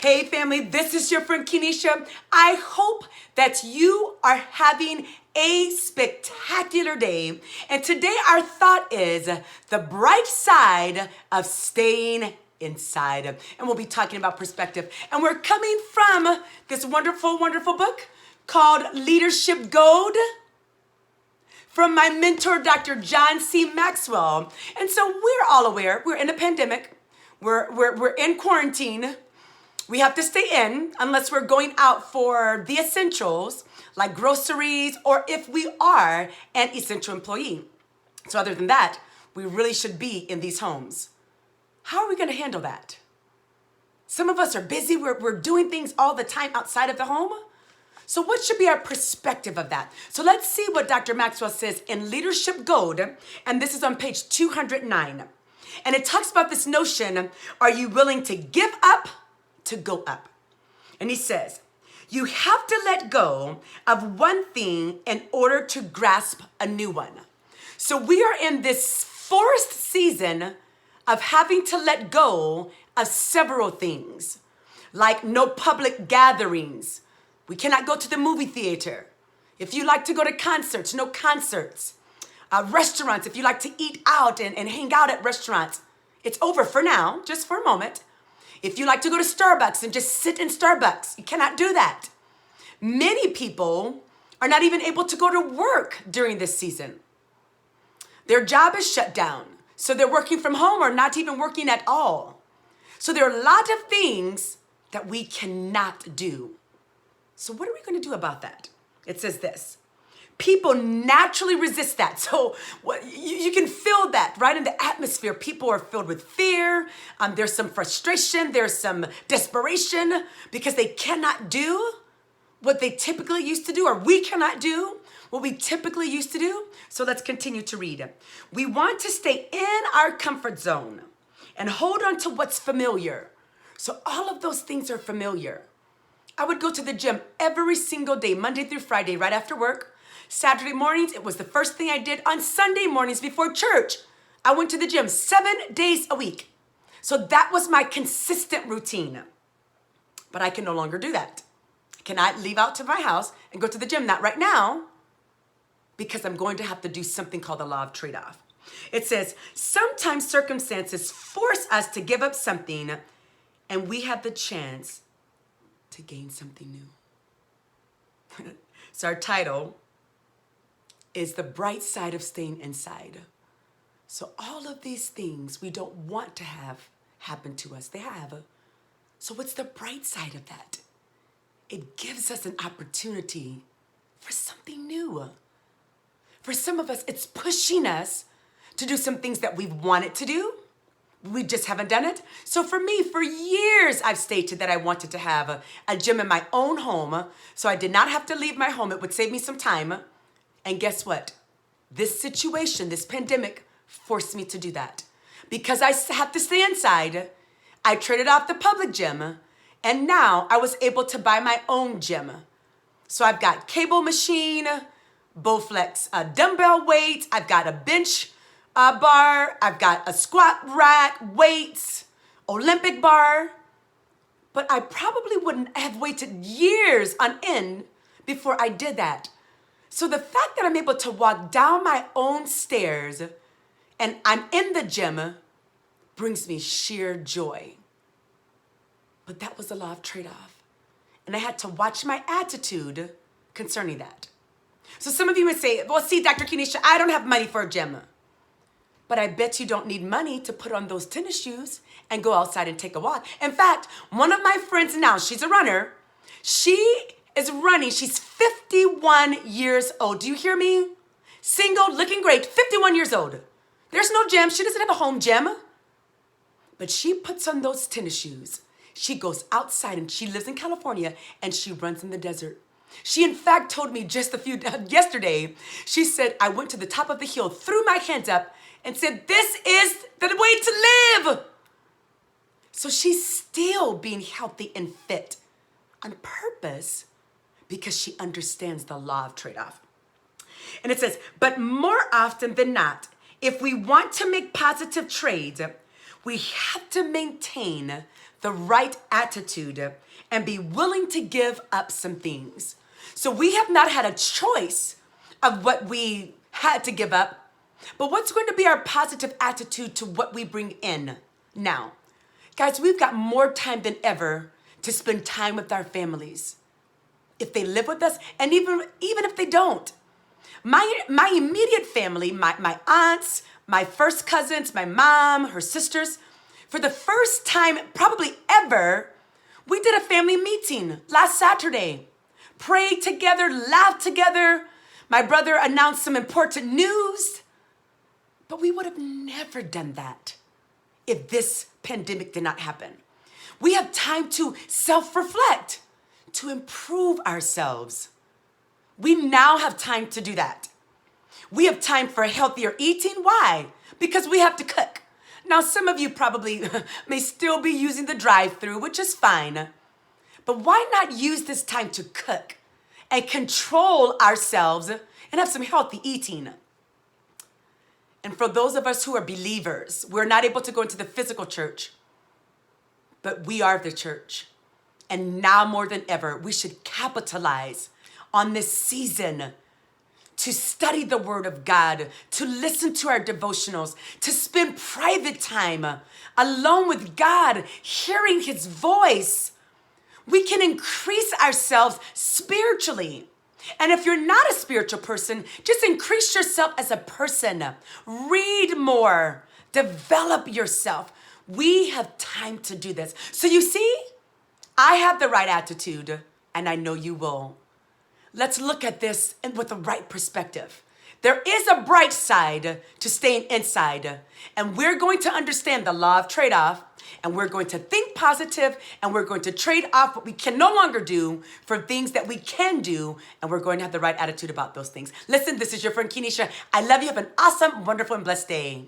Hey family, this is your friend Kenesha. I hope that you are having a spectacular day. And today our thought is the bright side of staying inside. And we'll be talking about perspective. And we're coming from this wonderful, wonderful book called Leadership Gold from my mentor, Dr. John C. Maxwell. And so we're all aware, we're in a pandemic. We're in quarantine. We have to stay in unless we're going out for the essentials like groceries or if we are an essential employee. So other than that, we really should be in these homes. How are we going to handle that? Some of us are busy. We're doing things all the time outside of the home. So what should be our perspective of that? So let's see what Dr. Maxwell says in Leadership Gold, and this is on page 209. And it talks about this notion, are you willing to give up to go up? And he says, you have to let go of one thing in order to grasp a new one. So we are in this forced season of having to let go of several things, like no public gatherings. We cannot go to the movie theater. If you like to go to concerts, no concerts. Restaurants, if you like to eat out and hang out at restaurants, it's over for now, just for a moment. If you like to go to Starbucks and just sit in Starbucks, you cannot do that. Many people are not even able to go to work during this season. Their job is shut down, so they're working from home or not even working at all. So there are a lot of things that we cannot do. So what are we going to do about that? It says this. People naturally resist that. So you can feel that right in the atmosphere. People are filled with fear. There's some frustration. There's some desperation because they cannot do what they typically used to do, or we cannot do what we typically used to do. So let's continue to read. We want to stay in our comfort zone and hold on to what's familiar. So all of those things are familiar. I would go to the gym every single day, Monday through Friday, right after work. Saturday mornings, it was the first thing I did. On Sunday mornings before church, I went to the gym 7 days a week. So that was my consistent routine. But I can no longer do that. I cannot leave out to my house and go to the gym, not right now, because I'm going to have to do something called the law of trade-off. It says, sometimes circumstances force us to give up something and we have the chance to gain something new. So our title is The Bright Side of Staying Inside. So all of these things we don't want to have happen to us, they have. So what's the bright side of that? It gives us an opportunity for something new. For some of us, it's pushing us to do some things that we've wanted to do. We just haven't done it. So for me, for years, I've stated that I wanted to have a gym in my own home so I did not have to leave my home. It would save me some time. And guess what? This situation, this pandemic, forced me to do that. Because I have to stay inside, I traded off the public gym, and now I was able to buy my own gym. So I've got cable machine, Bowflex dumbbell weights, I've got a bench bar, I've got a squat rack, weights, Olympic bar. But I probably wouldn't have waited years on end before I did that. So the fact that I'm able to walk down my own stairs and I'm in the gym brings me sheer joy. But that was the law of trade-off. And I had to watch my attitude concerning that. So some of you would say, well, see, Dr. Kenesha, I don't have money for a gym. But I bet you don't need money to put on those tennis shoes and go outside and take a walk. In fact, one of my friends now, she's a runner. She is running. She's 51 years old. Do you hear me? Single, looking great, 51 years old. There's no gym. She doesn't have a home gym. But she puts on those tennis shoes. She goes outside and she lives in California and she runs in the desert. She in fact told me yesterday, she said, I went to the top of the hill, threw my hands up and said, this is the way to live. So she's still being healthy and fit on purpose because she understands the law of trade-off. And it says, but more often than not, if we want to make positive trades, We have to maintain the right attitude and be willing to give up some things. So we have not had a choice of what we had to give up, but what's going to be our positive attitude to what we bring in now? Guys, we've got more time than ever to spend time with our families. If they live with us, and even if they don't. My immediate family, my aunts, my first cousins, my mom, her sisters, for the first time probably ever, we did a family meeting last Saturday. Prayed together, laughed together. My brother announced some important news. But we would have never done that if this pandemic did not happen. We have time to self-reflect, to improve ourselves. We now have time to do that. We have time for healthier eating. Why? Because we have to cook. Now, some of you probably may still be using the drive-thru, which is fine. But why not use this time to cook and control ourselves and have some healthy eating? And for those of us who are believers, we're not able to go into the physical church, but we are the church. And now more than ever, we should capitalize on this season to study the Word of God, to listen to our devotionals, to spend private time alone with God, hearing His voice. We can increase ourselves spiritually. And if you're not a spiritual person, just increase yourself as a person. Read more. Develop yourself. We have time to do this. So you see, I have the right attitude, and I know you will. Let's look at this with the right perspective. There is a bright side to staying inside, and we're going to understand the law of trade-off, and we're going to think positive, and we're going to trade off what we can no longer do for things that we can do, and we're going to have the right attitude about those things. Listen, this is your friend Kenesha. I love you. Have an awesome, wonderful, and blessed day.